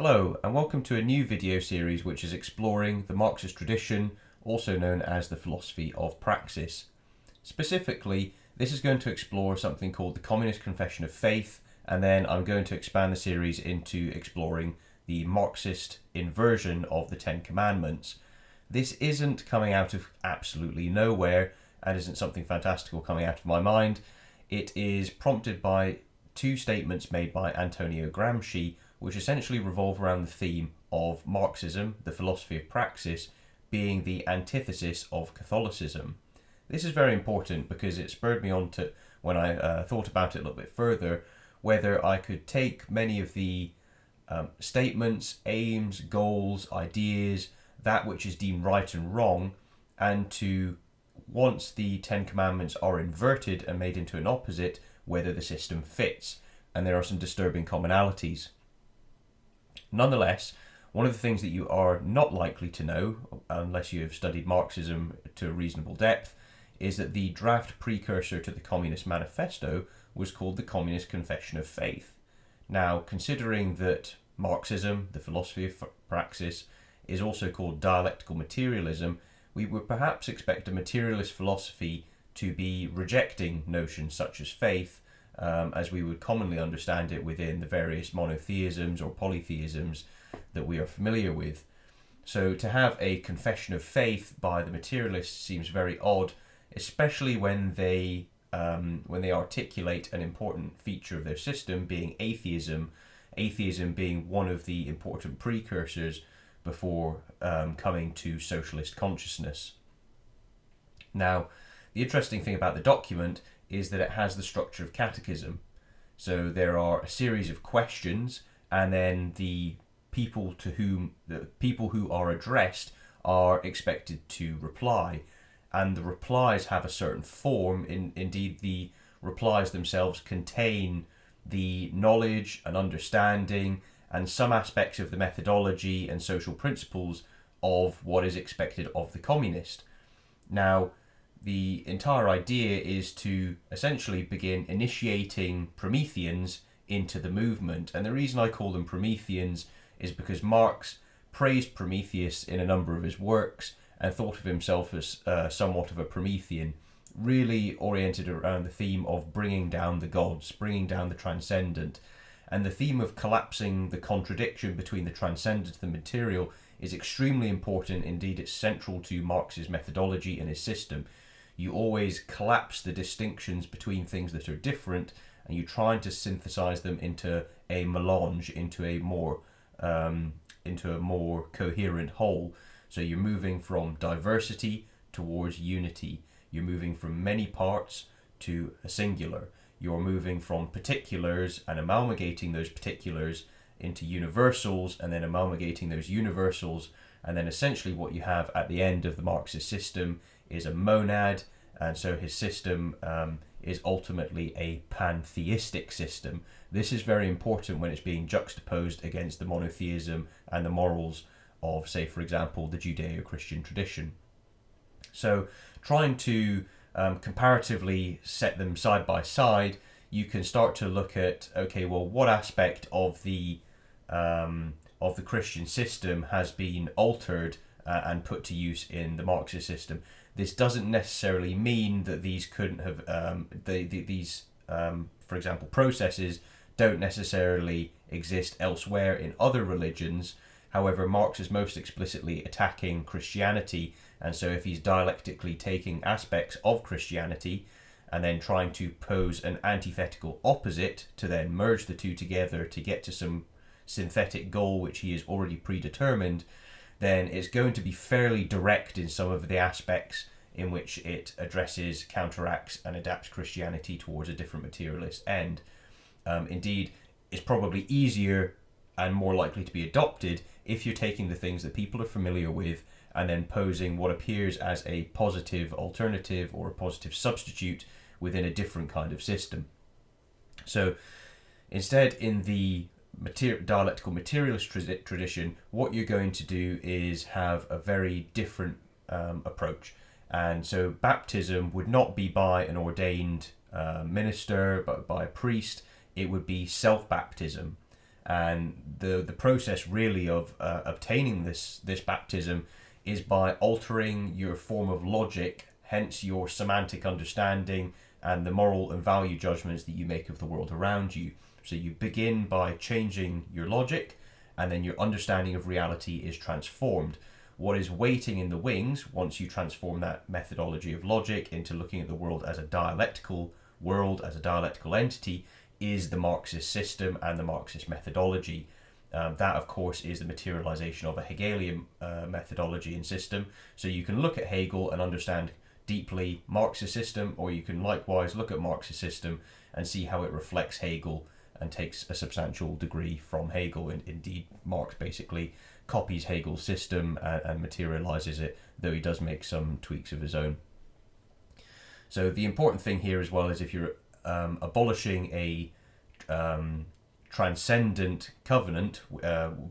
Hello and welcome to a new video series which is exploring the Marxist tradition, also known as the philosophy of praxis. Specifically, this is going to explore something called the Communist Confession of Faith, and then I'm going to expand the series into exploring the Marxist inversion of the Ten Commandments. This isn't coming out of absolutely nowhere and isn't something fantastical coming out of my mind. It is prompted by two statements made by Antonio Gramsci, which essentially revolve around the theme of Marxism, the philosophy of praxis, being the antithesis of Catholicism. This is very important because it spurred me on to, when I thought about it a little bit further, whether I could take many of the statements, aims, goals, ideas, that which is deemed right and wrong, and to, once the Ten Commandments are inverted and made into an opposite, whether the system fits. And there are some disturbing commonalities. Nonetheless, one of the things that you are not likely to know, unless you have studied Marxism to a reasonable depth, is that the draft precursor to the Communist Manifesto was called the Communist Confession of Faith. Now, considering that Marxism, the philosophy of praxis, is also called dialectical materialism, we would perhaps expect a materialist philosophy to be rejecting notions such as faith, as we would commonly understand it within the various monotheisms or polytheisms that we are familiar with. So to have a confession of faith by the materialists seems very odd, especially when they articulate an important feature of their system being atheism being one of the important precursors before coming to socialist consciousness. Now, the interesting thing about the document is that it has the structure of catechism. So there are a series of questions, and then the people who are addressed are expected to reply. And the replies have a certain form. Indeed, the replies themselves contain the knowledge and understanding and some aspects of the methodology and social principles of what is expected of the communist. Now, the entire idea is to essentially begin initiating Prometheans into the movement. And the reason I call them Prometheans is because Marx praised Prometheus in a number of his works and thought of himself as somewhat of a Promethean, really oriented around the theme of bringing down the gods, bringing down the transcendent. And the theme of collapsing the contradiction between the transcendent and the material is extremely important. Indeed, it's central to Marx's methodology and his system. You always collapse the distinctions between things that are different, and you try to synthesize them into a melange, into a more coherent whole. So you're moving from diversity towards unity. You're moving from many parts to a singular. You're moving from particulars and amalgamating those particulars into universals, and then amalgamating those universals, and then essentially what you have at the end of the Marxist system is a monad, and so his system is ultimately a pantheistic system. This is very important when it's being juxtaposed against the monotheism and the morals of, say, for example, the Judeo-Christian tradition. So trying to comparatively set them side by side, you can start to look at, okay, well, what aspect of the Christian system has been altered and put to use in the Marxist system. This doesn't necessarily mean that these couldn't have, for example, processes don't necessarily exist elsewhere in other religions. However, Marx is most explicitly attacking Christianity, and so if he's dialectically taking aspects of Christianity and then trying to pose an antithetical opposite to then merge the two together to get to some synthetic goal which he has already predetermined, then it's going to be fairly direct in some of the aspects in which it addresses, counteracts, and adapts Christianity towards a different materialist end. Indeed, it's probably easier and more likely to be adopted if you're taking the things that people are familiar with and then posing what appears as a positive alternative or a positive substitute within a different kind of system. So instead, in the dialectical materialist tradition, what you're going to do is have a very different approach. And so baptism would not be by an ordained minister, but by a priest. It would be self-baptism. And the process really of obtaining this baptism is by altering your form of logic, hence your semantic understanding and the moral and value judgments that you make of the world around you. So you begin by changing your logic, and then your understanding of reality is transformed. What is waiting in the wings, once you transform that methodology of logic into looking at the world as a dialectical world, as a dialectical entity, is the Marxist system and the Marxist methodology. That, of course, is the materialization of a Hegelian methodology and system. So you can look at Hegel and understand deeply Marxist system, or you can likewise look at Marxist system and see how it reflects Hegel and takes a substantial degree from Hegel. And indeed, Marx basically copies Hegel's system and materializes it, though he does make some tweaks of his own. So the important thing here as well is if you're abolishing a transcendent covenant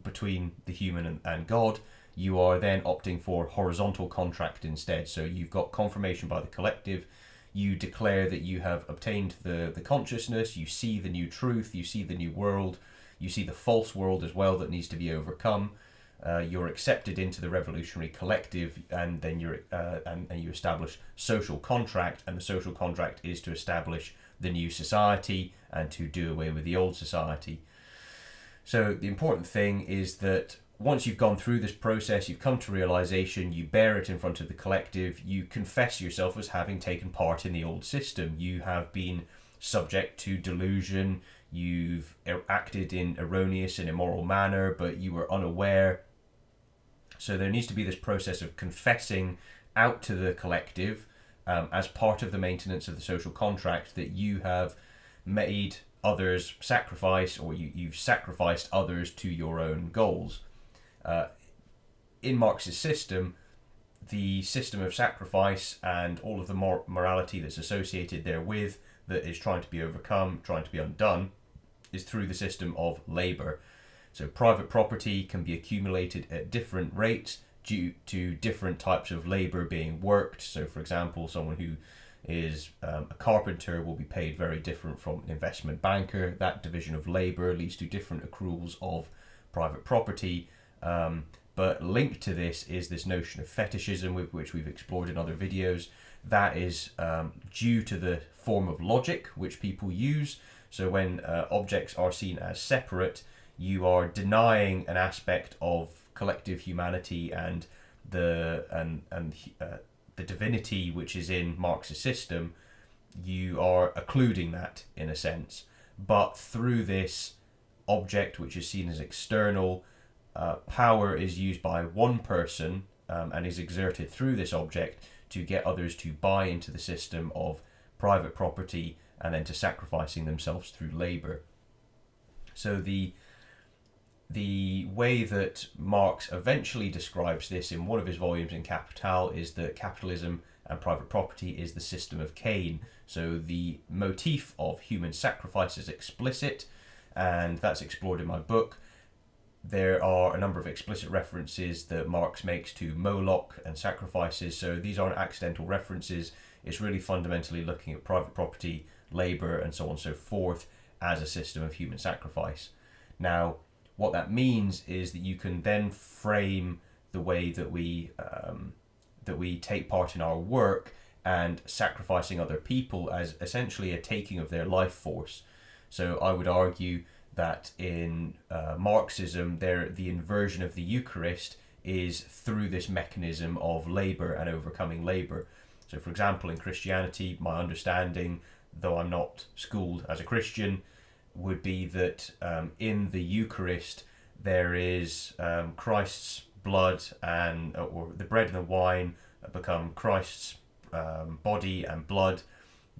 between the human and God, you are then opting for horizontal contract instead. So you've got confirmation by the collective. You declare that you have obtained the consciousness, you see the new truth, you see the new world, you see the false world as well that needs to be overcome. You're accepted into the revolutionary collective, and then you establish social contract, and the social contract is to establish the new society and to do away with the old society. So the important thing is that once you've gone through this process, you've come to realization, you bear it in front of the collective, you confess yourself as having taken part in the old system. You have been subject to delusion, you've acted in erroneous and immoral manner, but you were unaware. So there needs to be this process of confessing out to the collective as part of the maintenance of the social contract that you have made others sacrifice, or you've sacrificed others to your own goals. In Marx's system, the system of sacrifice and all of the morality that's associated therewith, that is trying to be overcome, trying to be undone, is through the system of labour. So private property can be accumulated at different rates due to different types of labour being worked. So for example, someone who is a carpenter will be paid very different from an investment banker. That division of labour leads to different accruals of private property. But linked to this is this notion of fetishism, which we've explored in other videos. That is due to the form of logic which people use. So when objects are seen as separate, you are denying an aspect of collective humanity and the divinity which is in Marx's system. You are occluding that in a sense. But through this object which is seen as external, power is used by one person and is exerted through this object to get others to buy into the system of private property and then to sacrificing themselves through labour. So the way that Marx eventually describes this in one of his volumes in Capital is that capitalism and private property is the system of Cain. So the motif of human sacrifice is explicit, and that's explored in my book. There are a number of explicit references that Marx makes to Moloch and sacrifices, so these aren't accidental references. It's really fundamentally looking at private property, labour, and so on and so forth as a system of human sacrifice. Now, what that means is that you can then frame the way that we take part in our work and sacrificing other people as essentially a taking of their life force. So I would argue that in Marxism, the inversion of the Eucharist is through this mechanism of labour and overcoming labour. So for example, in Christianity, my understanding, though I'm not schooled as a Christian, would be that in the Eucharist there is Christ's blood or the bread and the wine become Christ's body and blood.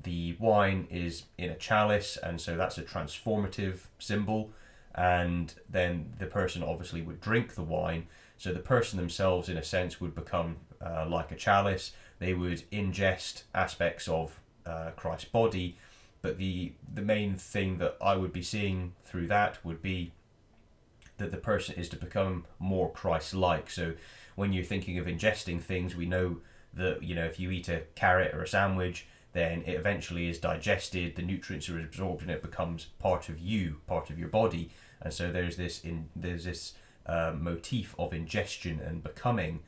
The wine is in a chalice, and so that's a transformative symbol, and then the person obviously would drink the wine. So the person themselves in a sense would become like a chalice. They would ingest aspects of Christ's body, but the main thing that I would be seeing through that would be that the person is to become more Christ-like. So when you're thinking of ingesting things, we know that, if you eat a carrot or a sandwich, then it eventually is digested, the nutrients are absorbed, and it becomes part of you, part of your body. And so there's this motif of ingestion and becoming,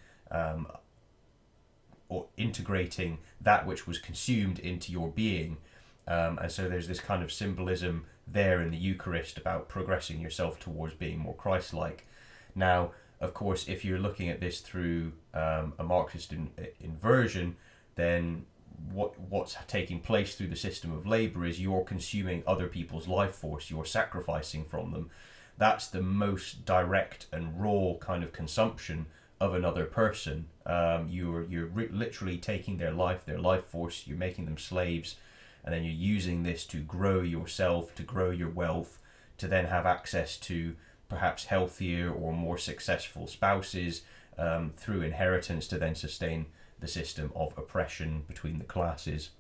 or integrating that which was consumed into your being. And so there's this kind of symbolism there in the Eucharist about progressing yourself towards being more Christ-like. Now, of course, if you're looking at this through a Marxist inversion, then what's taking place through the system of labour is you're consuming other people's life force, you're sacrificing from them. That's the most direct and raw kind of consumption of another person. You're literally taking their life force, you're making them slaves, and then you're using this to grow yourself, to grow your wealth, to then have access to perhaps healthier or more successful spouses, through inheritance, to then sustain the system of oppression between the classes.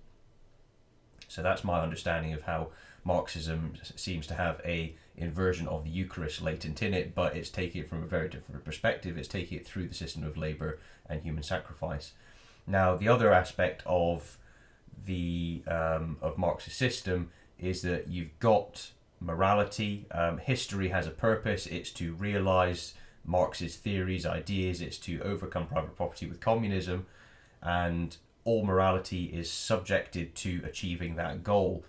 So that's my understanding of how Marxism seems to have a inversion of the Eucharist latent in it, but it's taking it from a very different perspective. It's taking it through the system of labour and human sacrifice. Now, the other aspect of the of Marx's system is that you've got morality. History has a purpose. It's to realise Marx's theories, ideas. It's to overcome private property with communism, and all morality is subjected to achieving that goal.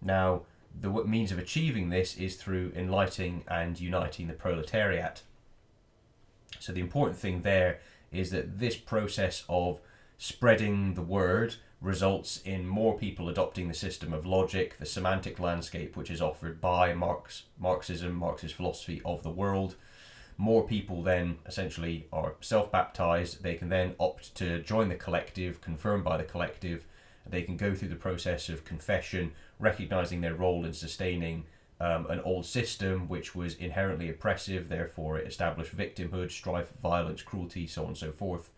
Now, the means of achieving this is through enlightening and uniting the proletariat. So the important thing there is that this process of spreading the word results in more people adopting the system of logic, the semantic landscape which is offered by Marxism, Marxist philosophy of the world. More people then essentially are self-baptized. They can then opt to join the collective, confirmed by the collective. They can go through the process of confession, recognizing their role in sustaining an old system which was inherently oppressive, therefore it established victimhood, strife, violence, cruelty, so on and so forth.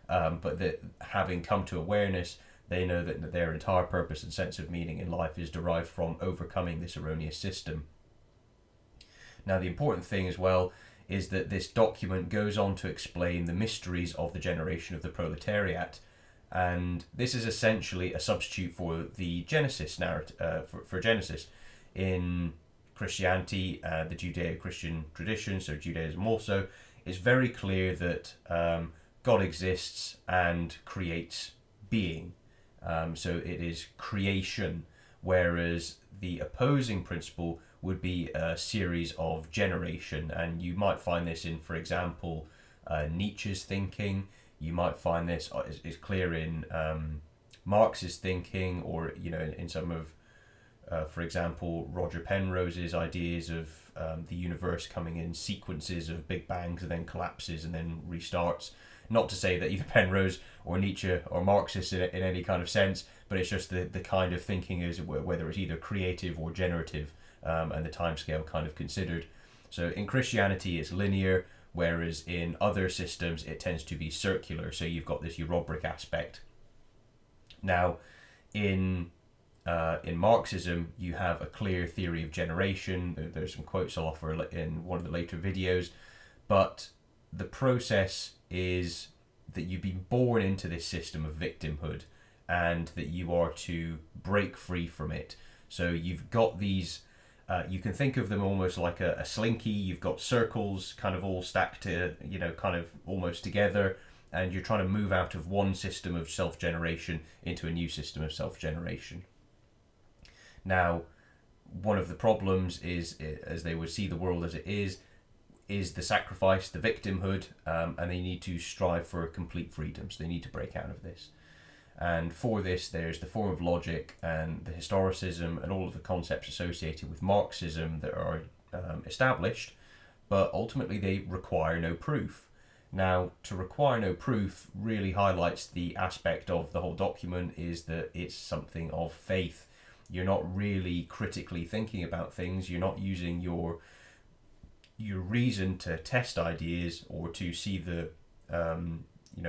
But that having come to awareness, they know that their entire purpose and sense of meaning in life is derived from overcoming this erroneous system. Now, the important thing as well is that this document goes on to explain the mysteries of the generation of the proletariat. And this is essentially a substitute for the Genesis narrative, for Genesis. In Christianity, the Judeo-Christian tradition, so Judaism also, it's very clear that God exists and creates being. So it is creation, whereas the opposing principle would be a series of generation. And you might find this in, for example, Nietzsche's thinking. You might find this is clear in Marx's thinking, or in some of, for example, Roger Penrose's ideas of the universe coming in sequences of big bangs and then collapses and then restarts. Not to say that either Penrose or Nietzsche or Marxist in any kind of sense, but it's just the kind of thinking is whether it's either creative or generative, and the timescale kind of considered. So in Christianity it's linear, whereas in other systems it tends to be circular. So you've got this Eurobric aspect. Now, in Marxism, you have a clear theory of generation. There's some quotes I'll offer in one of the later videos, but the process is that you've been born into this system of victimhood, and that you are to break free from it. So you've got these, you can think of them almost like a slinky. You've got circles kind of all stacked to, kind of almost together, and you're trying to move out of one system of self-generation into a new system of self-generation. Now, one of the problems is, as they would see the world as it is the sacrifice, the victimhood, and they need to strive for complete freedom. So they need to break out of this. And for this, there's the form of logic and the historicism and all of the concepts associated with Marxism that are established, but ultimately they require no proof. Now, to require no proof really highlights the aspect of the whole document is that it's something of faith. You're not really critically thinking about things. You're not using your reason to test ideas or to see the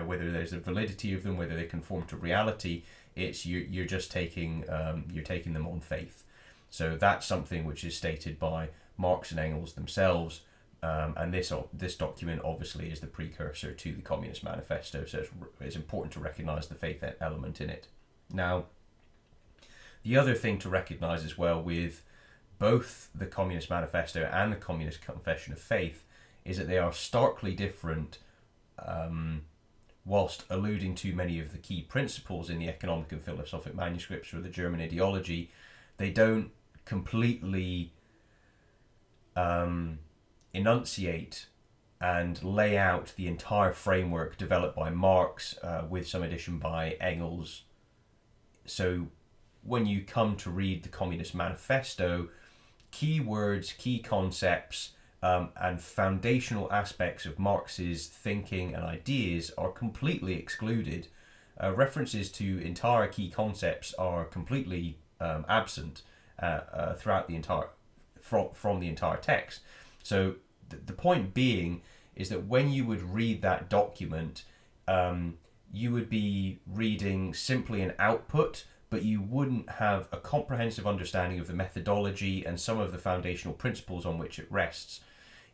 whether there's a validity of them, whether they conform to reality. It's you're just taking them on faith. So that's something which is stated by Marx and Engels themselves, and this document obviously is the precursor to the Communist Manifesto. So it's important to recognise the faith element in it. Now, the other thing to recognise as well with both the Communist Manifesto and the Communist Confession of Faith is that they are starkly different, whilst alluding to many of the key principles in the economic and philosophic manuscripts or the German ideology. They don't completely enunciate and lay out the entire framework developed by Marx, with some addition by Engels. So when you come to read the Communist Manifesto, key words, key concepts, and foundational aspects of Marx's thinking and ideas are completely excluded. References to entire key concepts are completely absent throughout the entire from the entire text. So the point being is that when you would read that document, you would be reading simply an output, but you wouldn't have a comprehensive understanding of the methodology and some of the foundational principles on which it rests.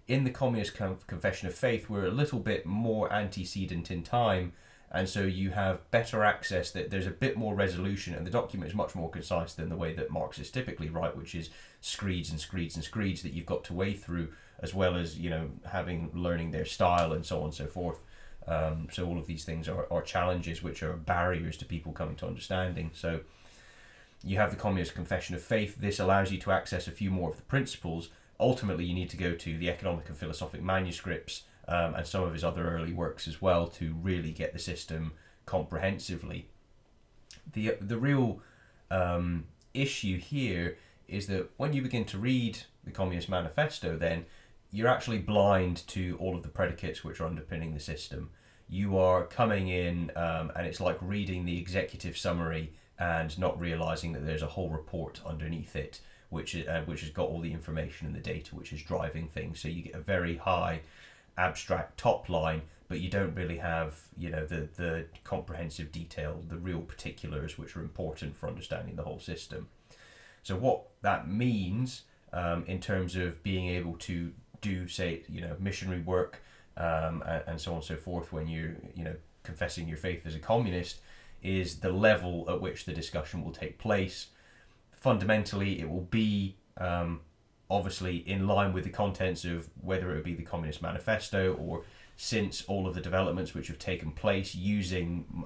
In the Communist Confession of Faith, we're a little bit more antecedent in time, and so you have better access, that there's a bit more resolution, and the document is much more concise than the way that Marxists typically write, which is screeds and screeds and screeds that you've got to wade through, as well as, learning their style and so on and so forth. So all of these things are challenges which are barriers to people coming to understanding. So you have the Communist Confession of Faith. This allows you to access a few more of the principles. Ultimately, you need to go to the economic and philosophic manuscripts and some of his other early works as well to really get the system comprehensively. The real issue here is that when you begin to read the Communist Manifesto, then you're actually blind to all of the predicates which are underpinning the system. You are coming in and it's like reading the executive summary and not realizing that there's a whole report underneath it, which has got all the information and the data which is driving things. So you get a very high abstract top line, but you don't really have the comprehensive detail, the real particulars which are important for understanding the whole system. So what that means in terms of being able to do, say, missionary work and so on and so forth when you're confessing your faith as a communist, is the level at which the discussion will take place. Fundamentally, it will be obviously in line with the contents of whether it would be the Communist Manifesto, or since all of the developments which have taken place using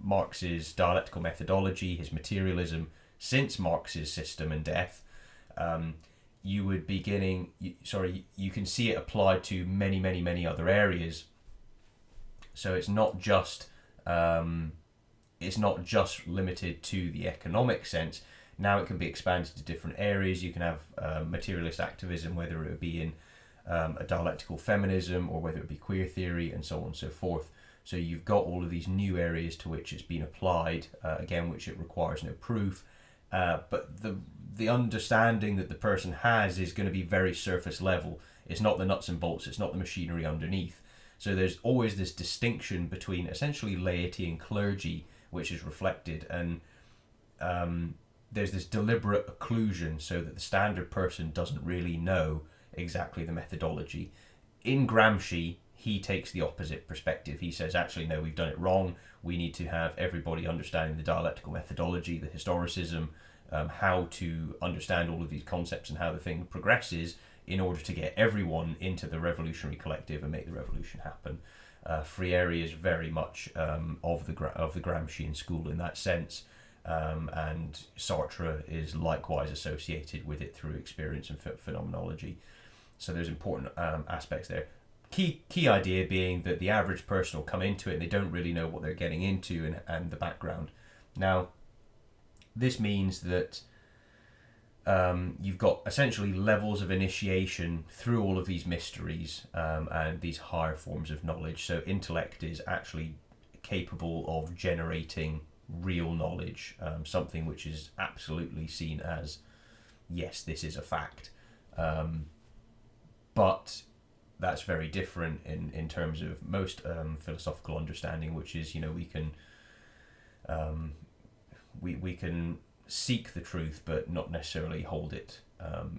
Marx's dialectical methodology, his materialism, since Marx's System and Death, you can see it applied to many, many, many other areas. So it's not just limited to the economic sense. Now it can be expanded to different areas. You can have materialist activism, whether it would be in a dialectical feminism or whether it be queer theory and so on and so forth. So you've got all of these new areas to which it's been applied, again, which it requires no proof. But the understanding that the person has is going to be very surface level. It's not the nuts and bolts. It's not the machinery underneath. So there's always this distinction between essentially laity and clergy, which is reflected, and there's this deliberate occlusion so that the standard person doesn't really know exactly the methodology. In Gramsci, he takes the opposite perspective. He says, actually, no, we've done it wrong. We need to have everybody understanding the dialectical methodology, the historicism, how to understand all of these concepts and how the thing progresses in order to get everyone into the revolutionary collective and make the revolution happen. Freire is very much of the Gramscian school in that sense, and Sartre is likewise associated with it through experience and phenomenology. So there's important aspects there. Key idea being that the average person will come into it and they don't really know what they're getting into and the background. Now, this means that you've got essentially levels of initiation through all of these mysteries and these higher forms of knowledge. So intellect is actually capable of generating real knowledge, something which is absolutely seen as, yes, this is a fact. But that's very different in terms of most philosophical understanding, which is, we can seek the truth but not necessarily hold it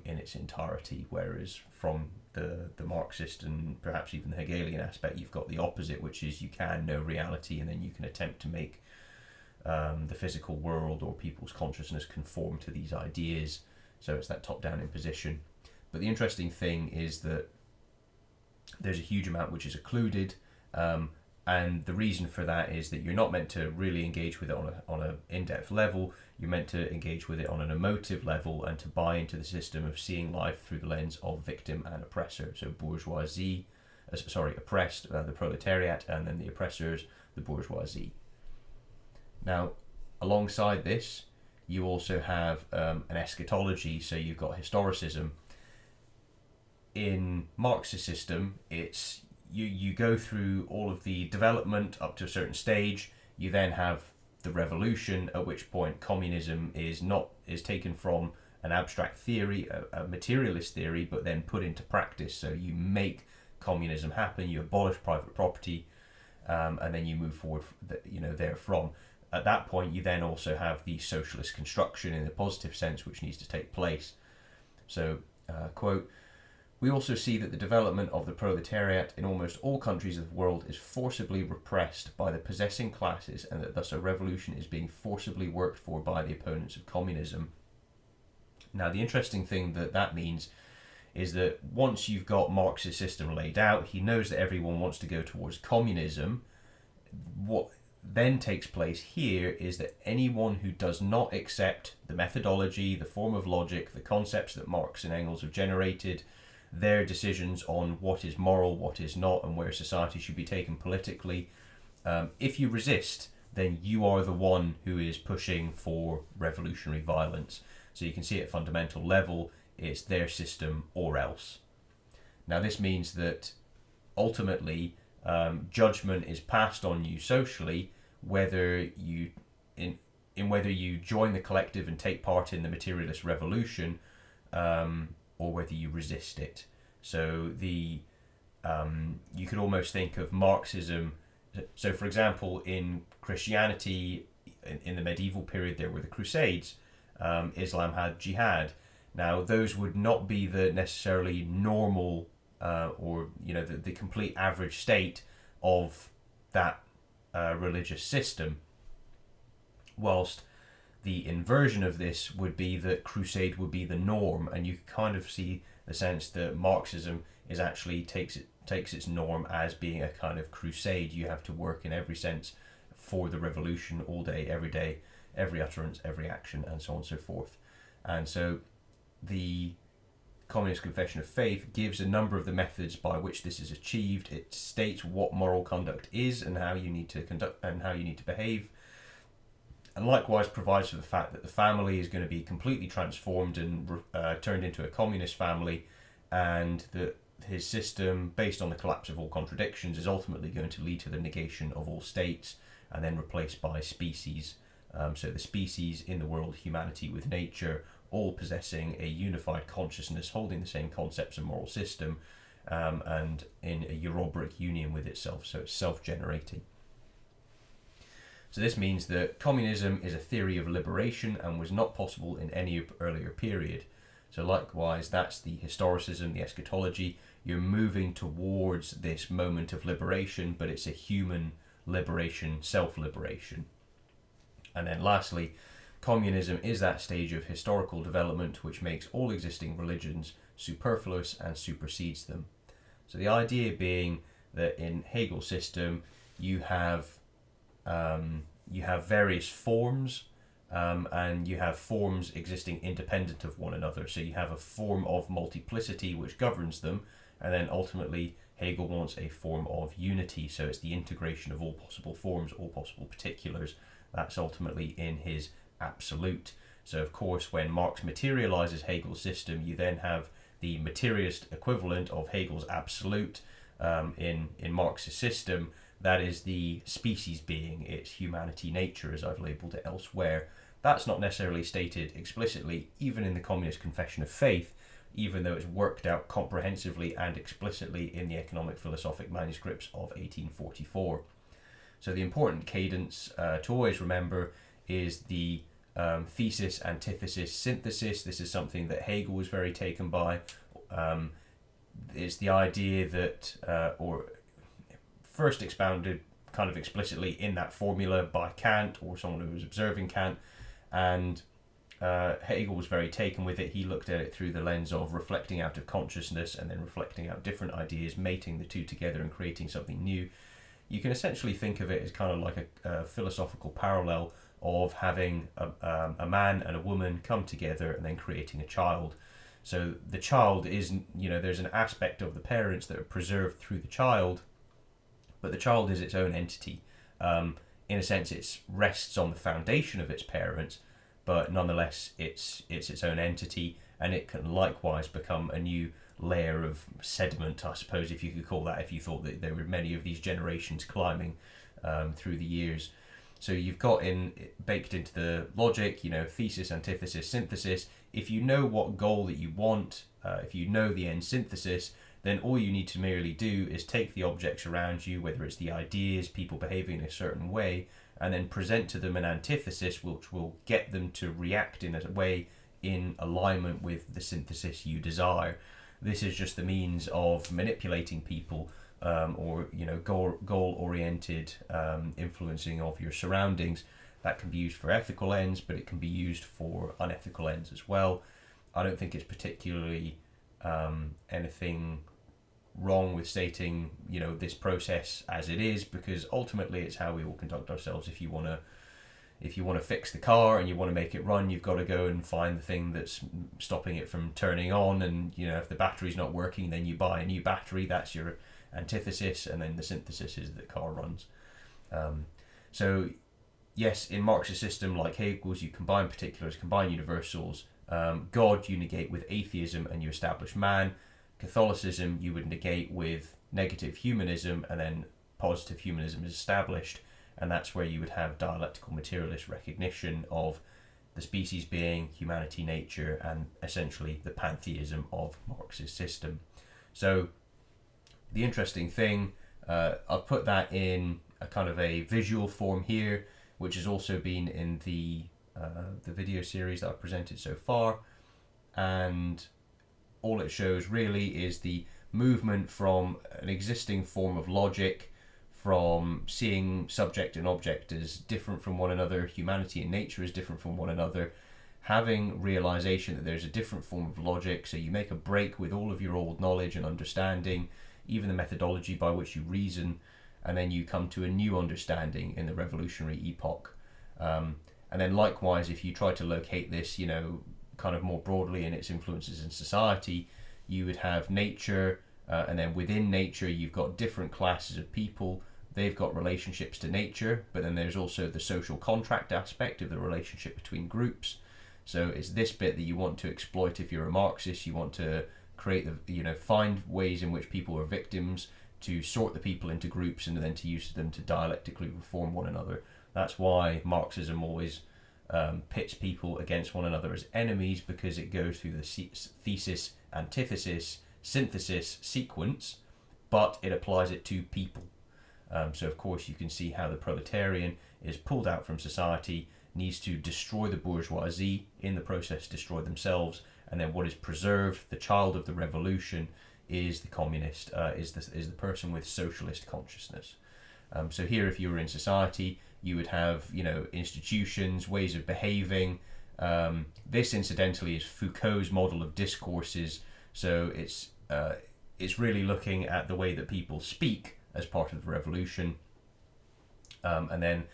in its entirety, whereas from the Marxist and perhaps even the Hegelian aspect, you've got the opposite, which is you can know reality and then you can attempt to make the physical world or people's consciousness conform to these ideas. So it's that top-down imposition. But the interesting thing is that there's a huge amount which is occluded, and the reason for that is that you're not meant to really engage with it on a in-depth level. You're meant to engage with it on an emotive level and to buy into the system of seeing life through the lens of victim and oppressor. So bourgeoisie, oppressed, the proletariat, and then the oppressors, the bourgeoisie. Now, alongside this, you also have an eschatology, so you've got historicism. In Marx's system, it's you go through all of the development up to a certain stage. You then have the revolution, at which point communism is taken from an abstract theory, a materialist theory, but then put into practice. So you make communism happen. You abolish private property, and then you move forward. Therefrom. At that point, you then also have the socialist construction in the positive sense, which needs to take place. So, quote, "We also see that the development of the proletariat in almost all countries of the world is forcibly repressed by the possessing classes, and that thus a revolution is being forcibly worked for by the opponents of communism." Now, the interesting thing that means is that once you've got Marx's system laid out, he knows that everyone wants to go towards communism. What then takes place here is that anyone who does not accept the methodology, the form of logic, the concepts that Marx and Engels have generated, their decisions on what is moral, what is not, and where society should be taken politically, if you resist, then you are the one who is pushing for revolutionary violence. So you can see at fundamental level, it's their system or else. Now this means that ultimately judgment is passed on you socially, whether you whether you join the collective and take part in the materialist revolution, or whether you resist it. So you could almost think of Marxism. So, for example, in Christianity, in the medieval period, there were the Crusades. Islam had jihad. Now, those would not be the necessarily normal or the complete average state of that religious system, whilst the inversion of this would be that crusade would be the norm, and you kind of see the sense that Marxism is actually takes its norm as being a kind of crusade. You have to work in every sense for the revolution all day, every utterance, every action, and so on and so forth. And so the Communist Confession of Faith gives a number of the methods by which this is achieved. It states what moral conduct is and how you need to conduct and how you need to behave, and likewise provides for the fact that the family is going to be completely transformed and turned into a communist family, and that his system, based on the collapse of all contradictions, is ultimately going to lead to the negation of all states and then replaced by species. So the species in the world, humanity with nature, all possessing a unified consciousness, holding the same concepts and moral system, and in a Eurobric union with itself, so it's self-generating. So this means that communism is a theory of liberation and was not possible in any earlier period. So likewise, that's the historicism, the eschatology. You're moving towards this moment of liberation, but it's a human liberation, self-liberation. And then lastly, communism is that stage of historical development which makes all existing religions superfluous and supersedes them. So the idea being that in Hegel's system you have various forms, and you have forms existing independent of one another. So you have a form of multiplicity which governs them, and then ultimately Hegel wants a form of unity. So it's the integration of all possible forms, all possible particulars. That's ultimately in his absolute. So of course when Marx materializes Hegel's system, you then have the materialist equivalent of Hegel's absolute in Marx's system. That is the species being, it's humanity, nature, as I've labelled it elsewhere. That's not necessarily stated explicitly, even in the Communist Confession of Faith, even though it's worked out comprehensively and explicitly in the economic philosophic manuscripts of 1844. So the important cadence to always remember is the thesis, antithesis, synthesis. This is something that Hegel was very taken by. It's the idea that, or first expounded kind of explicitly in that formula by Kant, or someone who was observing Kant, and Hegel was very taken with it. He looked at it through the lens of reflecting out of consciousness and then reflecting out different ideas, mating the two together and creating something new. You can essentially think of it as kind of like a philosophical parallel of having a man and a woman come together and then creating a child. So the child is, there's an aspect of the parents that are preserved through the child, but the child is its own entity. In a sense, it rests on the foundation of its parents, but nonetheless, it's its own entity, and it can likewise become a new layer of sediment, I suppose, if you could call that, if you thought that there were many of these generations climbing through the years. So you've got baked into the logic, thesis, antithesis, synthesis. If you know what goal that you want, if you know the end synthesis, then all you need to merely do is take the objects around you, whether it's the ideas, people behaving in a certain way, and then present to them an antithesis which will get them to react in a way in alignment with the synthesis you desire. This is just the means of manipulating people, or goal-oriented influencing of your surroundings. That can be used for ethical ends, but it can be used for unethical ends as well. I don't think it's particularly anything wrong with stating this process as it is, because ultimately it's how we all conduct ourselves. If you want to fix the car and you want to make it run, you've got to go and find the thing that's stopping it from turning on, and if the battery's not working, then you buy a new battery. That's your antithesis, and then the synthesis is that the car runs. So yes, in Marxist system like Hegel's, you combine particulars, combine universals. God you negate with atheism and you establish man. Catholicism you would negate with negative humanism, and then positive humanism is established, and that's where you would have dialectical materialist recognition of the species being, humanity, nature, and essentially the pantheism of Marx's system. So the interesting thing, I've put that in a kind of a visual form here, which has also been in the video series that I've presented so far, and all it shows really is the movement from an existing form of logic, from seeing subject and object as different from one another, humanity and nature as different from one another, having realization that there's a different form of logic. So you make a break with all of your old knowledge and understanding, even the methodology by which you reason, and then you come to a new understanding in the revolutionary epoch. And then likewise, if you try to locate this, kind of more broadly in its influences in society, you would have nature, and then within nature you've got different classes of people. They've got relationships to nature, but then there's also the social contract aspect of the relationship between groups. So it's this bit that you want to exploit if you're a Marxist. You want to create find ways in which people are victims, to sort the people into groups, and then to use them to dialectically reform one another. That's why Marxism always pits people against one another as enemies, because it goes through the thesis, antithesis, synthesis sequence, but it applies it to people. So of course you can see how the proletarian is pulled out from society, needs to destroy the bourgeoisie, in the process destroy themselves, and then what is preserved, the child of the revolution, is the communist, is the person with socialist consciousness. So here, if you were in society, you would have institutions, ways of behaving. This incidentally is Foucault's model of discourses. So it's really looking at the way that people speak as part of the revolution, and then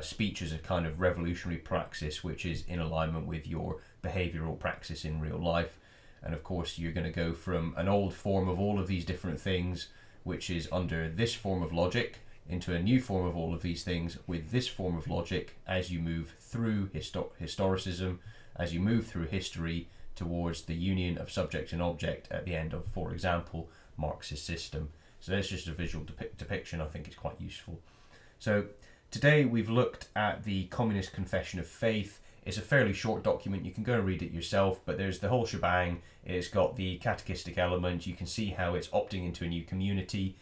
speech as a kind of revolutionary praxis, which is in alignment with your behavioral praxis in real life. And of course you're going to go from an old form of all of these different things, which is under this form of logic, into a new form of all of these things with this form of logic, as you move through historicism, as you move through history towards the union of subject and object at the end of, for example, Marxist system. So that's just a visual depiction. I think it's quite useful. So today we've looked at the Communist Confession of Faith. It's a fairly short document. You can go and read it yourself, but there's the whole shebang. It's got the catechistic element. You can see how it's opting into a new community.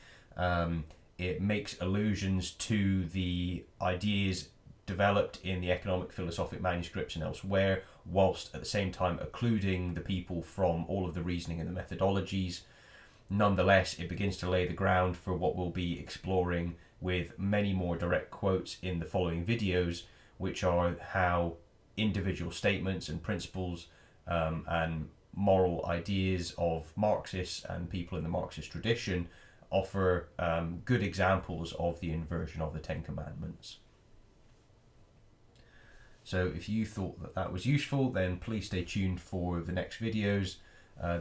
It makes allusions to the ideas developed in the economic philosophic manuscripts and elsewhere, whilst at the same time occluding the people from all of the reasoning and the methodologies. Nonetheless, it begins to lay the ground for what we'll be exploring with many more direct quotes in the following videos, which are how individual statements and principles and moral ideas of Marxists and people in the Marxist tradition offer good examples of the inversion of the Ten Commandments. So if you thought that that was useful, then please stay tuned for the next videos.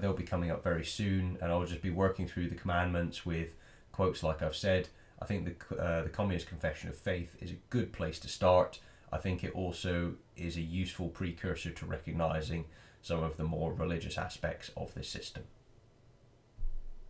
They'll be coming up very soon, and I'll just be working through the commandments with quotes like I've said. I think the Communist Confession of Faith is a good place to start. I think it also is a useful precursor to recognizing some of the more religious aspects of this system.